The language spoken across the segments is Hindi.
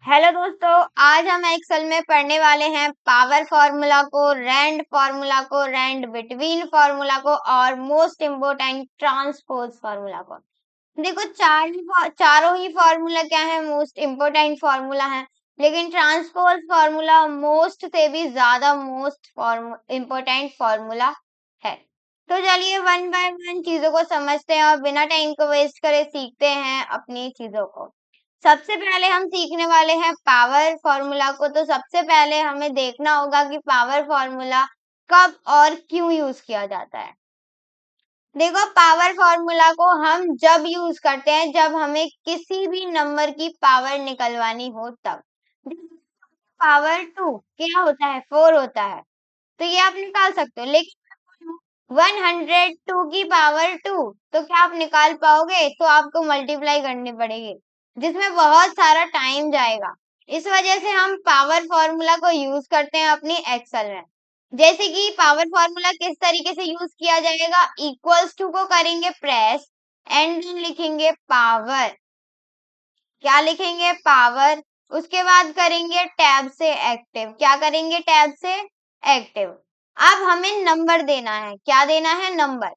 हेलो दोस्तों, आज हम एक्सेल में पढ़ने वाले हैं पावर फॉर्मूला को, रैंड फॉर्मूला को, रैंड बिटवीन फॉर्मूला को और मोस्ट इम्पोर्टेंट ट्रांसपोज फॉर्मूला को। देखो चारों ही फॉर्मूला क्या है, मोस्ट इम्पोर्टेंट फॉर्मूला है, लेकिन ट्रांसपोज फॉर्मूला मोस्ट से भी ज्यादा मोस्ट इम्पोर्टेंट फॉर्मूला है। तो चलिए वन बाय वन चीजों को समझते हैं और बिना टाइम को वेस्ट करे सीखते हैं अपनी चीजों को। सबसे पहले हम सीखने वाले हैं पावर फॉर्मूला को। तो सबसे पहले हमें देखना होगा कि पावर फॉर्मूला कब और क्यों यूज किया जाता है। देखो, पावर फॉर्मूला को हम जब यूज करते हैं जब हमें किसी भी नंबर की पावर निकलवानी हो तब। पावर 2 क्या होता है, 4 होता है, तो ये आप निकाल सकते हो। लेकिन 102 की पावर 2 तो क्या आप निकाल पाओगे? तो आपको मल्टीप्लाई करनी पड़ेगी, जिसमें बहुत सारा टाइम जाएगा। इस वजह से हम पावर फॉर्मूला को यूज करते हैं अपनी एक्सेल में। जैसे कि पावर फॉर्मूला किस तरीके से यूज किया जाएगा, इक्वल्स टू को करेंगे प्रेस एंड लिखेंगे पावर। क्या लिखेंगे? पावर। उसके बाद करेंगे टैब से एक्टिव। क्या करेंगे? टैब से एक्टिव। अब हमें नंबर देना है। क्या देना है? नंबर।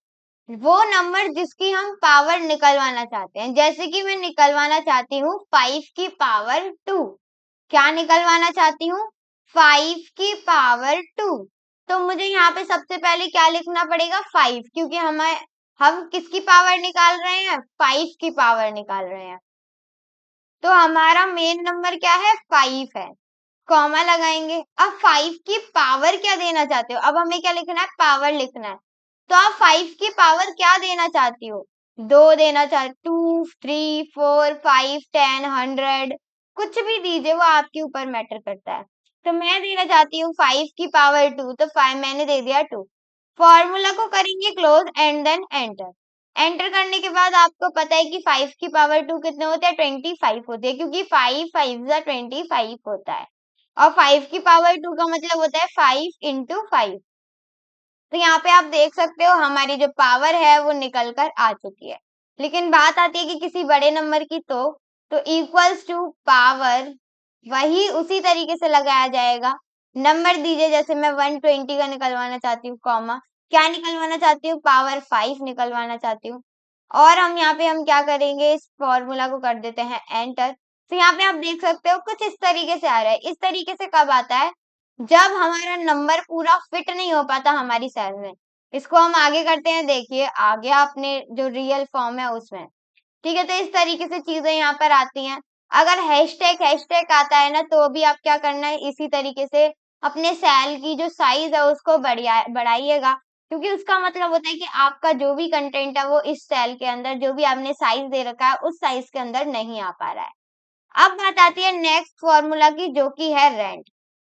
वो नंबर जिसकी हम पावर निकलवाना चाहते हैं। जैसे कि मैं निकलवाना चाहती हूँ 5 की पावर 2। क्या निकलवाना चाहती हूँ? 5 की पावर 2। तो मुझे यहाँ पे सबसे पहले क्या लिखना पड़ेगा? 5, क्योंकि हम किसकी पावर निकाल रहे हैं? 5 की पावर निकाल रहे हैं। तो हमारा मेन नंबर क्या है? 5 है। कॉमा लगाएंगे। अब 5 की पावर क्या देना चाहते हो? अब हमें क्या लिखना है? पावर लिखना है। तो आप 5 की पावर क्या देना चाहती हो? 2 देना चाहते, 2, 3, 4, 5, 10, 100, कुछ भी दीजिए, वो आपके ऊपर मैटर करता है। तो मैं देना चाहती हूँ 5 की पावर 2, तो 5 मैंने दे दिया 2। फॉर्मूला को करेंगे close and then enter. Enter करने के बाद आपको पता है कि 5 की पावर 2 कितने होते हैं? 25 होते हैं, क्योंकि 5 5 जा 25 होता है। और 5 की पावर 2 का मतलब होता है 5 इंटू 5। तो यहाँ पे आप देख सकते हो हमारी जो पावर है वो निकल कर आ चुकी है। लेकिन बात आती है कि किसी बड़े नंबर की, तो इक्वल्स टू पावर वही उसी तरीके से लगाया जाएगा। नंबर दीजिए, जैसे मैं 120 का निकलवाना चाहती हूँ, कॉमा क्या निकलवाना चाहती हूँ? पावर 5 निकलवाना चाहती हूँ। और हम क्या करेंगे? इस फॉर्मूला को कर देते हैं एंटर। तो यहाँ पे आप देख सकते हो कुछ इस तरीके से आ रहा है। इस तरीके से कब आता है? जब हमारा नंबर पूरा फिट नहीं हो पाता हमारी सेल में। इसको हम आगे करते हैं, देखिए आ गया अपने जो रियल फॉर्म है उसमें। ठीक है, तो इस तरीके से चीजें यहाँ पर आती हैं। अगर हैशटैग हैशटैग आता है ना, तो भी आप क्या करना है, इसी तरीके से अपने सेल की जो साइज है उसको बढ़ाइएगा, क्योंकि उसका मतलब होता है कि आपका जो भी कंटेंट है वो इस सेल के अंदर, जो भी आपने साइज दे रखा है उस साइज के अंदर नहीं आ पा रहा है। अब बात आती है नेक्स्ट फॉर्मूला की, जो कि है रेंट।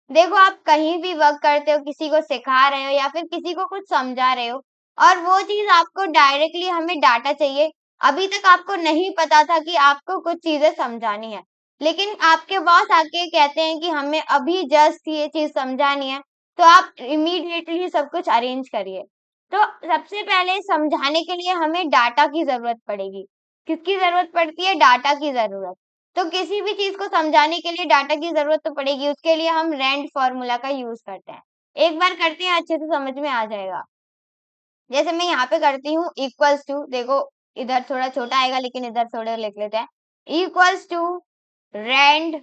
देखो, आप कहीं भी वर्क करते हो, किसी को सिखा रहे हो या फिर किसी को कुछ समझा रहे हो, और वो चीज आपको डायरेक्टली हमें डाटा चाहिए। अभी तक आपको नहीं पता था कि आपको कुछ चीजें समझानी है, लेकिन आपके बॉस आके कहते हैं कि हमें अभी जस्ट ये चीज समझानी है, तो आप इमीडिएटली सब कुछ अरेंज करिए। तो सबसे पहले समझाने के लिए हमें डाटा की जरूरत पड़ेगी। किसकी जरूरत पड़ती है? डाटा की जरूरत। तो किसी भी चीज को समझाने के लिए डाटा की जरूरत तो पड़ेगी, उसके लिए हम रैंड फॉर्मूला का यूज करते हैं। एक बार करते हैं, अच्छे से समझ में आ जाएगा। जैसे मैं यहाँ पे करती हूँ इक्वल्स टू, देखो इधर थोड़ा छोटा आएगा लेकिन इधर थोड़े लिख लेते हैं। Equals to rand.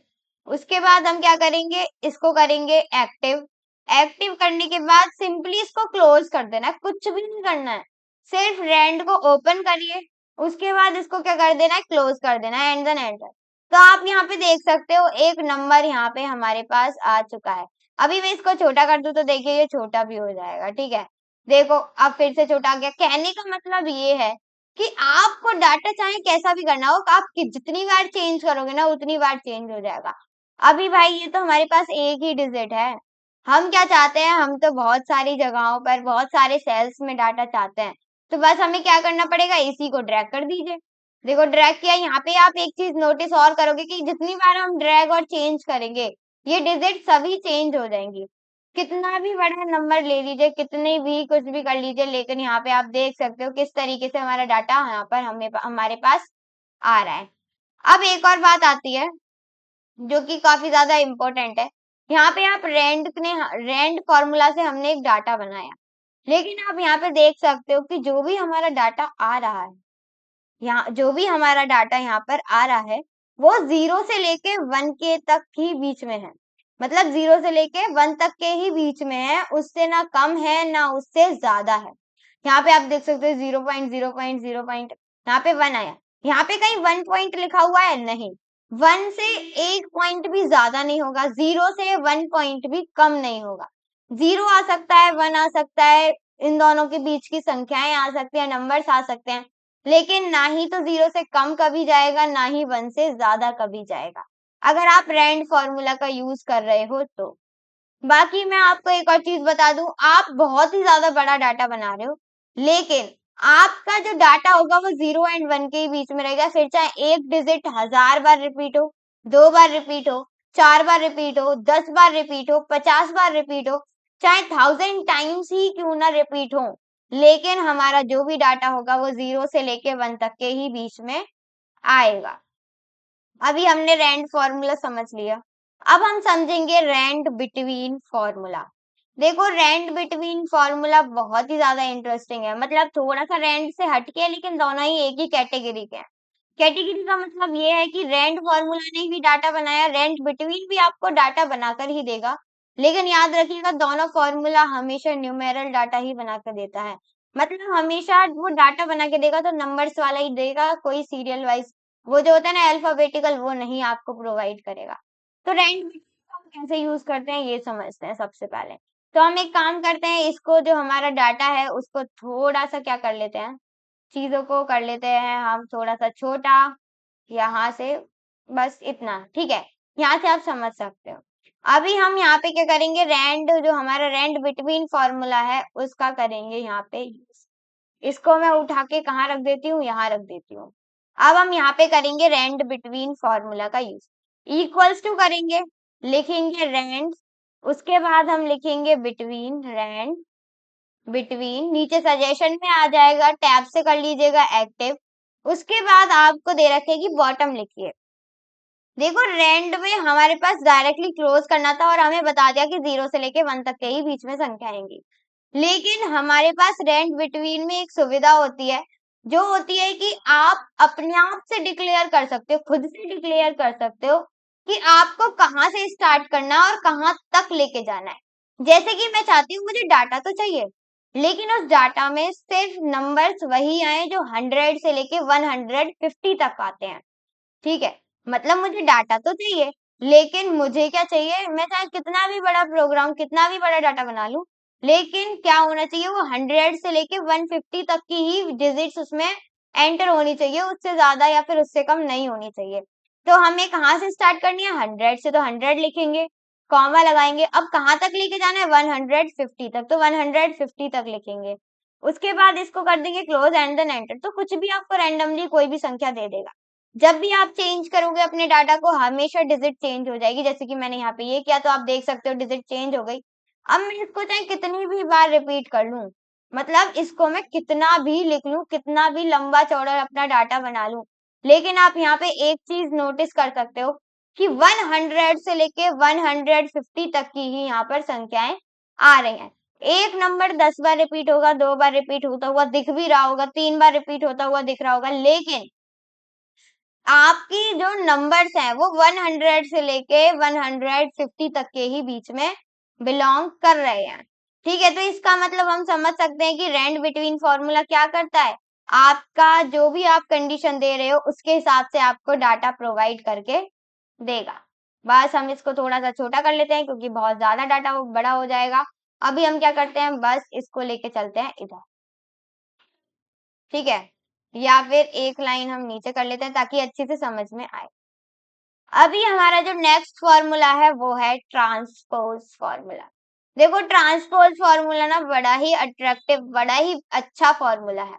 उसके बाद हम क्या करेंगे? इसको करेंगे एक्टिव। एक्टिव करने के बाद सिंपली इसको क्लोज कर देना है, कुछ भी नहीं करना है। सिर्फ रैंड को ओपन करिए, उसके बाद इसको क्या कर देना है? क्लोज कर देना है एंड देन एंटर। तो आप यहाँ पे देख सकते हो एक नंबर यहाँ पे हमारे पास आ चुका है। अभी मैं इसको छोटा कर दूं तो देखिए ये छोटा भी हो जाएगा। ठीक है, देखो अब फिर से छोटा आ गया। कहने का मतलब ये है कि आपको डाटा चाहे कैसा भी करना हो, आप जितनी बार चेंज करोगे ना उतनी बार चेंज हो जाएगा। अभी भाई ये तो हमारे पास एक ही डिजिट है। हम क्या चाहते हैं? हम तो बहुत सारी जगहों पर बहुत सारे सेल्स में डाटा चाहते हैं। तो बस हमें क्या करना पड़ेगा? इसी को ड्रैग कर दीजिए। देखो ड्रैग किया। यहाँ पे आप एक चीज नोटिस और करोगे कि जितनी बार हम ड्रैग और चेंज करेंगे ये डिजिट सभी चेंज हो जाएंगी। कितना भी बड़ा नंबर ले लीजिए, कितने भी कुछ भी कर लीजिए, लेकिन यहाँ पे आप देख सकते हो किस तरीके से हमारा डाटा यहाँ पर हमें हमारे पास आ रहा है। अब एक और बात आती है, जो कि काफी ज्यादा इम्पोर्टेंट है। यहाँ पे आप रेंड फॉर्मूला से हमने एक डाटा बनाया, लेकिन आप यहाँ पे देख सकते हो कि जो भी हमारा डाटा आ रहा है, यहाँ जो भी हमारा डाटा यहाँ पर आ रहा है, वो 0 से लेके 1 के तक ही बीच में है। मतलब 0 से लेके 1 तक के ही बीच में है, उससे ना कम है ना उससे ज्यादा है। यहाँ पे आप देख सकते हो 0.0.0 यहाँ पे 1 आया। यहाँ पे कहीं 1 पॉइंट लिखा हुआ है? नहीं। 1 से 1 पॉइंट भी ज्यादा नहीं होगा, 0 से 1 पॉइंट भी कम नहीं होगा। 0 आ सकता है, 1 आ सकता है, इन दोनों के बीच की संख्याएं आ सकती हैं, नंबर्स आ सकते हैं, लेकिन ना ही तो 0 से कम कभी जाएगा, ना ही 1 से ज्यादा कभी जाएगा, अगर आप रैंड फॉर्मूला का यूज कर रहे हो तो। बाकी मैं आपको एक और चीज बता दूं, आप बहुत ही ज्यादा बड़ा डाटा बना रहे हो, लेकिन आपका जो डाटा होगा वो 0 एंड 1 के ही बीच में रहेगा, फिर चाहे एक डिजिट 1000 बार रिपीट हो, 2 बार रिपीट हो, 4 बार रिपीट हो, 10 बार रिपीट हो, 50 बार रिपीट हो, चाहे 1000 टाइम्स ही क्यों ना रिपीट हो, लेकिन हमारा जो भी डाटा होगा वो 0 से लेके 1 तक के ही बीच में आएगा। अभी हमने रैंड फॉर्मूला समझ लिया, अब हम समझेंगे रैंड बिटवीन फॉर्मूला। देखो, रैंड बिटवीन फॉर्मूला बहुत ही ज्यादा इंटरेस्टिंग है, मतलब थोड़ा सा रैंड से हटके है, लेकिन दोनों ही एक ही कैटेगरी के हैं। कैटेगरी का मतलब ये है कि रैंड फॉर्मूला ने भी डाटा बनाया, रैंड बिटवीन भी आपको डाटा बनाकर ही देगा, लेकिन याद रखिएगा दोनों फॉर्मूला हमेशा न्यूमेरल डाटा ही बनाकर देता है। मतलब हमेशा वो डाटा बना के देगा तो नंबर्स वाला ही देगा, कोई सीरियल वाइज वो जो होता है ना अल्फाबेटिकल, वो नहीं आपको प्रोवाइड करेगा। तो रैंक हम कैसे यूज करते हैं ये समझते हैं सबसे पहले। तो हम एक काम करते हैं, इसको जो हमारा डाटा है उसको थोड़ा सा क्या कर लेते हैं, चीजों को कर लेते हैं हम थोड़ा सा छोटा, यहाँ से बस इतना, ठीक है, यहाँ से आप समझ सकते हो। अभी हम यहाँ पे क्या करेंगे, रैंड जो हमारा रैंड बिटवीन फॉर्मूला है उसका करेंगे यहाँ पे यूज। इसको मैं उठा के कहाँ रख देती हूँ, यहाँ रख देती हूँ। अब हम यहाँ पे करेंगे रैंड बिटवीन फॉर्मूला का यूज। इक्वल्स टू करेंगे, लिखेंगे रैंड, उसके बाद हम लिखेंगे बिटवीन, रैंड बिटवीन, नीचे सजेशन में आ जाएगा, टैब से कर लीजिएगा एक्टिव। उसके बाद आपको दे रखे कि बॉटम लिखिए। देखो, रेंड में हमारे पास डायरेक्टली क्लोज करना था और हमें बता दिया कि 0 से लेके 1 तक के ही बीच में संख्या आएंगी, लेकिन हमारे पास रेंड बिटवीन में एक सुविधा होती है, जो होती है कि आप अपने आप से डिक्लेयर कर सकते हो, खुद से डिक्लेयर कर सकते हो कि आपको कहाँ से स्टार्ट करना है और कहाँ तक लेके जाना है। जैसे कि मैं चाहती हूँ मुझे डाटा तो चाहिए, लेकिन उस डाटा में सिर्फ नंबर्स वही आए जो 100 से लेके 150 तक आते हैं, ठीक है। मतलब मुझे डाटा तो चाहिए, लेकिन मुझे क्या चाहिए, मैं चाहे कितना भी बड़ा प्रोग्राम, कितना भी बड़ा डाटा बना लूं, लेकिन क्या होना चाहिए, वो 100 से लेके 150 तक की ही डिजिट्स उसमें एंटर होनी चाहिए, उससे ज्यादा या फिर उससे कम नहीं होनी चाहिए। तो हमें कहाँ से स्टार्ट करनी है, 100 से, तो 100 लिखेंगे, कॉमा लगाएंगे। अब कहाँ तक लेके जाना है, 150 तक, तो 150 तक लिखेंगे। उसके बाद इसको कर देंगे क्लोज एंड देन एंटर, तो कुछ भी आपको रैंडमली कोई भी संख्या दे देगा। जब भी आप चेंज करोगे अपने डाटा को, हमेशा डिजिट चेंज हो जाएगी। जैसे कि मैंने यहाँ पे ये किया तो आप देख सकते हो डिजिट चेंज हो गई। अब मैं इसको चाहे कितनी भी बार रिपीट कर लूं, मतलब इसको मैं कितना भी लिख लूं, कितना भी लंबा चौड़ा अपना डाटा बना लूं, लेकिन आप यहाँ पे एक चीज नोटिस कर सकते हो कि 100 से लेके 150 तक की ही यहाँ पर संख्याएं आ रही हैं। एक नंबर 10 बार रिपीट होगा, 2 बार रिपीट होता हुआ दिख भी रहा होगा, 3 बार रिपीट होता हुआ दिख रहा होगा, लेकिन आपकी जो नंबर्स हैं वो 100 से लेके 150 तक के ही बीच में बिलोंग कर रहे हैं, ठीक है। तो इसका मतलब हम समझ सकते हैं कि रैंड बिटवीन फॉर्मूला क्या करता है, आपका जो भी आप कंडीशन दे रहे हो उसके हिसाब से आपको डाटा प्रोवाइड करके देगा। बस हम इसको थोड़ा सा छोटा कर लेते हैं क्योंकि बहुत ज्यादा डाटा वो बड़ा हो जाएगा। अभी हम क्या करते हैं, बस इसको लेके चलते हैं इधर, ठीक है, या फिर एक लाइन हम नीचे कर लेते हैं ताकि अच्छे से समझ में आए। अभी हमारा जो नेक्स्ट फॉर्मूला है वो है ट्रांसपोज फॉर्मूला। देखो, ट्रांसपोज फॉर्मूला ना बड़ा ही अट्रैक्टिव, बड़ा ही अच्छा फॉर्मूला है।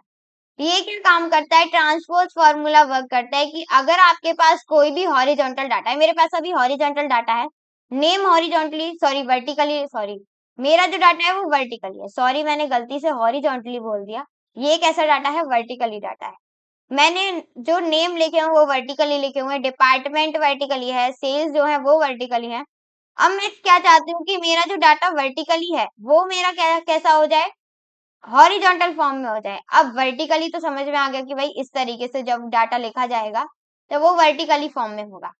ये क्या काम करता है, ट्रांसपोज फॉर्मूला वर्क करता है कि अगर आपके पास कोई भी हॉरिजॉन्टल डाटा है, मेरे पास अभी हॉरिजॉन्टल डाटा है, name horizontally, sorry vertically, sorry मेरा जो डाटा है वो वर्टिकली है, सॉरी मैंने गलती से हॉरिजॉन्टली बोल दिया, ये कैसा डाटा है, वर्टिकली डाटा है। मैंने जो नेम लिखे हैं वो वर्टिकली लिखे हुए हैं, डिपार्टमेंट वर्टिकली है, सेल्स जो है वो वर्टिकली है। अब मैं क्या चाहती हूँ कि मेरा जो डाटा वर्टिकली है वो मेरा कैसा हो जाए, हॉरिजॉन्टल फॉर्म में हो जाए। अब वर्टिकली तो समझ में आ गया कि भाई इस तरीके से जब डाटा लिखा जाएगा तो वो वर्टिकली फॉर्म में होगा।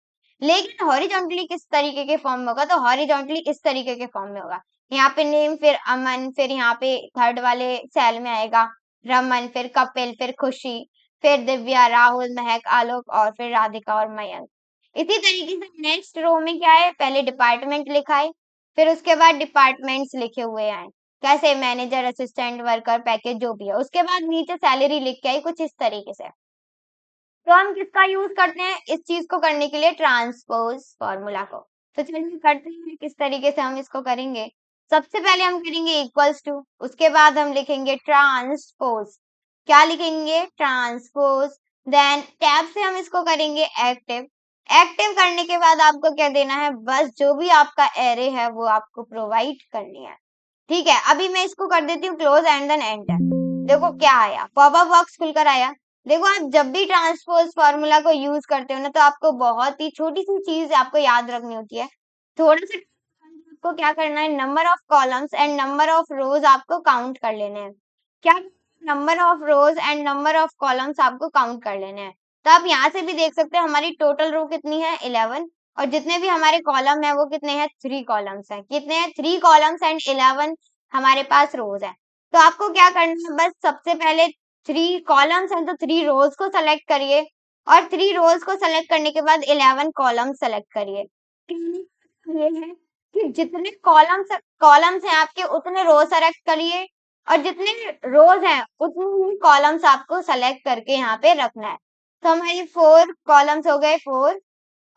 लेकिन हॉरिजॉन्टली किस तरीके के फॉर्म में होगा, तो हॉरिजॉन्टली इस तरीके के फॉर्म में होगा। यहाँ पे नेम, फिर अमन, फिर यहाँ पे थर्ड वाले सेल में आएगा रमन, फिर कपिल, फिर खुशी, फिर दिव्या, राहुल, महक, आलोक और फिर राधिका और मयंक। इसी तरीके से नेक्स्ट रो में क्या है, पहले डिपार्टमेंट लिखा है, फिर उसके बाद डिपार्टमेंट्स लिखे हुए हैं, कैसे मैनेजर, असिस्टेंट, वर्कर, पैकेज जो भी है। उसके बाद नीचे सैलरी लिख के आई कुछ इस तरीके से। तो हम किसका यूज करते हैं इस चीज को करने के लिए, ट्रांसपोज फॉर्मूला को। तो चलिए करते हैं किस तरीके से हम इसको करेंगे। सबसे पहले हम करेंगे इक्वल्स टू, उसके बाद हम लिखेंगे ट्रांसपोज। क्या लिखेंगे, ट्रांसपोज। देन टैब से हम इसको करेंगे एक्टिव। एक्टिव करने के बाद आपको क्या देना है, बस जो भी आपका एरे है वो आपको प्रोवाइड करनी है। ठीक है, अभी मैं इसको कर देती हूँ क्लोज एंड देन एंटर। देखो क्या आया, पॉपअप बॉक्स खुलकर आया। देखो आप जब भी ट्रांसपोज फार्मूला को यूज करते हो ना, तो आपको बहुत ही छोटी सी चीज आपको याद रखनी होती है। थोड़ा सा आपको क्या करना है, number of columns and number of रोज आपको काउंट कर लेने हैं। क्या, number of rose and number of columns आपको काउंट कर लेने हैं। तो आप यहाँ से भी देख सकते हैं हमारी टोटल रो कितनी है, 11, और जितने भी हमारे कॉलम है वो कितने हैं, 3 कॉलम्स हैं। कितने हैं, 3 कॉलम्स एंड 11 हमारे पास रोज है। तो आपको क्या करना है, बस सबसे पहले 3 कॉलम्स हैं तो 3 रोज को सेलेक्ट करिए, और 3 रोज को सेलेक्ट करने के बाद 11 कॉलम सेलेक्ट करिए। ये है कि जितने कॉलम्स हैं आपके उतने रो सेलेक्ट करिए, और जितने रोज हैं उतने ही कॉलम्स आपको सेलेक्ट करके यहाँ पे रखना है। तो हमारी 4 कॉलम्स हो गए, 4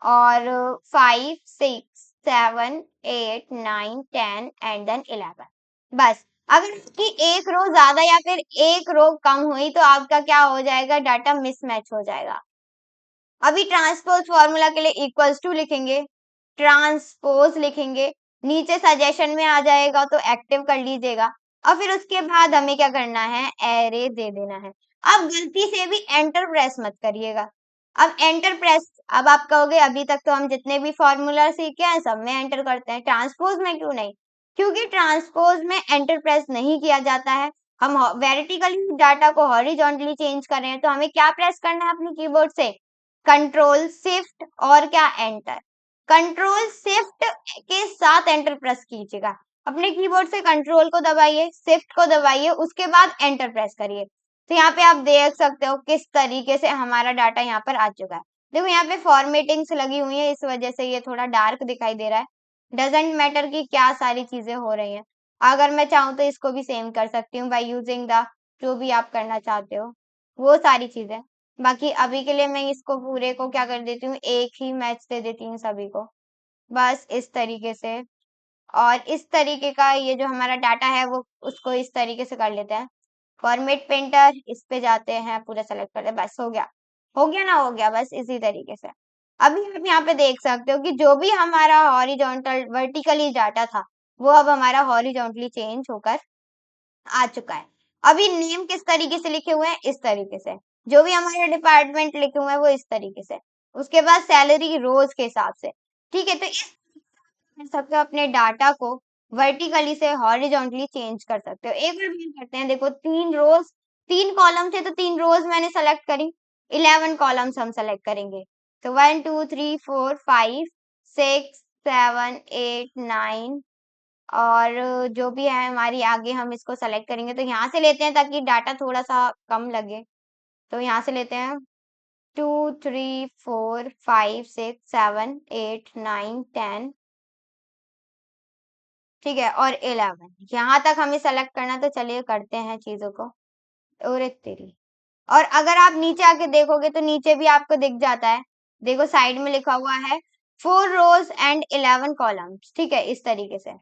और 5 6 7 8 9 10 एंड देन 11। बस, अगर इसकी एक रो ज्यादा या फिर एक रो कम हुई तो आपका क्या हो जाएगा, डाटा मिसमैच हो जाएगा। अभी ट्रांसपोज फॉर्मूला के लिए इक्वल्स टू लिखेंगे, ट्रांसपोज लिखेंगे, नीचे सजेशन में आ जाएगा तो एक्टिव कर लीजिएगा, और फिर उसके बाद हमें क्या करना है, एरे दे देना है। अब गलती से भी एंटर प्रेस मत करिएगा। अब एंटर प्रेस, अब आप कहोगे अभी तक तो हम जितने भी फॉर्मूला सीखे हैं सब में एंटर करते हैं, ट्रांसपोज में क्यों नहीं। क्योंकि ट्रांसपोज में एंटर प्रेस नहीं किया जाता है। हम वर्टिकली डाटा को हॉरिजॉन्टली चेंज कर रहे हैं, तो हमें क्या प्रेस करना है अपने कीबोर्ड से, कंट्रोल शिफ्ट और क्या, एंटर। कंट्रोल शिफ्ट के साथ एंटर प्रेस कीजिएगा। अपने कीबोर्ड से कंट्रोल को दबाइए, शिफ्ट को दबाइए, उसके बाद एंटर प्रेस करिए। तो यहाँ पे आप देख सकते हो किस तरीके से हमारा डाटा यहाँ पर आ चुका है। देखो यहाँ पे फॉर्मेटिंग्स लगी हुई है, इस वजह से ये थोड़ा डार्क दिखाई दे रहा है। डजेंट मैटर की क्या सारी चीजें हो रही हैं। अगर मैं चाहूँ तो इसको भी सेम कर सकती हूँ बाय यूजिंग द, जो भी आप करना चाहते हो वो सारी चीजें। बाकी अभी के लिए मैं इसको पूरे को क्या कर देती हूँ, एक ही मैच दे देती हूँ सभी को, बस इस तरीके से। और इस तरीके का ये जो हमारा डाटा है वो उसको इस तरीके से कर लेते हैं। फॉर्मेट पेंटर, इस पे जाते हैं, पूरा सेलेक्ट करते हैं, बस हो गया। हो गया ना, हो गया, बस इसी तरीके से। अभी आप यहाँ पे देख सकते हो कि जो भी हमारा हॉरिजॉन्टल वर्टिकली डाटा था वो अब हमारा हॉरिजॉन्टली चेंज होकर आ चुका है। अभी नेम किस तरीके से लिखे हुए हैं, इस तरीके से। जो भी हमारे डिपार्टमेंट लिखे हुए हैं वो इस तरीके से। उसके बाद सैलरी रोज के हिसाब से। ठीक है, तो इस कर सकते हो अपने डाटा को वर्टिकली से हॉरिजॉन्टली चेंज कर सकते हो। एक बार भी करते हैं, देखो 3 रोज, 3 कॉलम थे तो 3 रोज मैंने सेलेक्ट करी, 11 कॉलम्स हम सेलेक्ट करेंगे। तो 1 2 3 4 5 6 7 8 9, और जो भी है हमारी आगे हम इसको सेलेक्ट करेंगे। तो यहाँ से लेते हैं ताकि डाटा थोड़ा सा कम लगे। तो यहाँ से लेते हैं 2 3 4 5 6 7 8 9 10, ठीक है, और 11 यहाँ तक हमें सेलेक्ट करना। तो चलिए करते हैं चीजों को। और तेरी, और अगर आप नीचे आके देखोगे तो नीचे भी आपको दिख जाता है, देखो साइड में लिखा हुआ है 4 रोज एंड 11 कॉलम्स। ठीक है, इस तरीके से।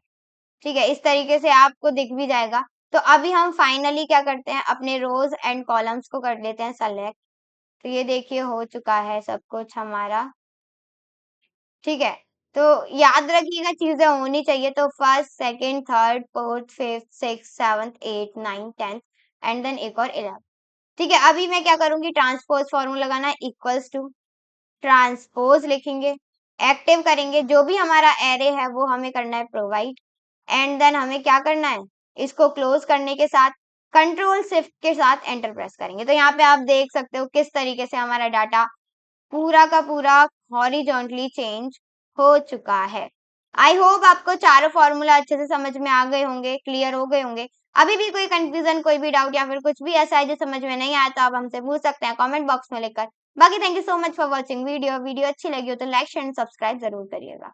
ठीक है, इस तरीके से आपको दिख भी जाएगा। तो अभी हम फाइनली क्या करते हैं, अपने रोज एंड कॉलम्स को कर लेते हैं सेलेक्ट। तो ये देखिए हो चुका है सब कुछ हमारा। ठीक है, तो याद रखिएगा चीजें होनी चाहिए। तो first, second, third, fourth, fifth, six, seventh, eight, nine, tenth and then एक और 11। ठीक है, अभी मैं क्या करूंगी, ट्रांसपोज फॉर्मूला लगाना, इक्वल्स टू ट्रांसपोज लिखेंगे, एक्टिव करेंगे, जो भी हमारा एरे है वो हमें करना है प्रोवाइड, एंड देन हमें क्या करना है, इसको क्लोज करने के साथ कंट्रोल शिफ्ट के साथ एंटर प्रेस करेंगे। तो यहाँ पे आप देख सकते हो किस तरीके से हमारा डाटा पूरा का पूरा हॉरिजॉन्टली चेंज हो चुका है। आई होप आपको चारों फॉर्मूला अच्छे से समझ में आ गए होंगे, क्लियर हो गए होंगे। अभी भी कोई कंफ्यूजन, कोई भी डाउट या फिर कुछ भी ऐसा है जो समझ में नहीं आया तो आप हमसे पूछ सकते हैं कमेंट बॉक्स में लिखकर। बाकी thank you so much for watching video अच्छी लगी हो तो लाइक शेयर एंड सब्सक्राइब जरूर करिएगा।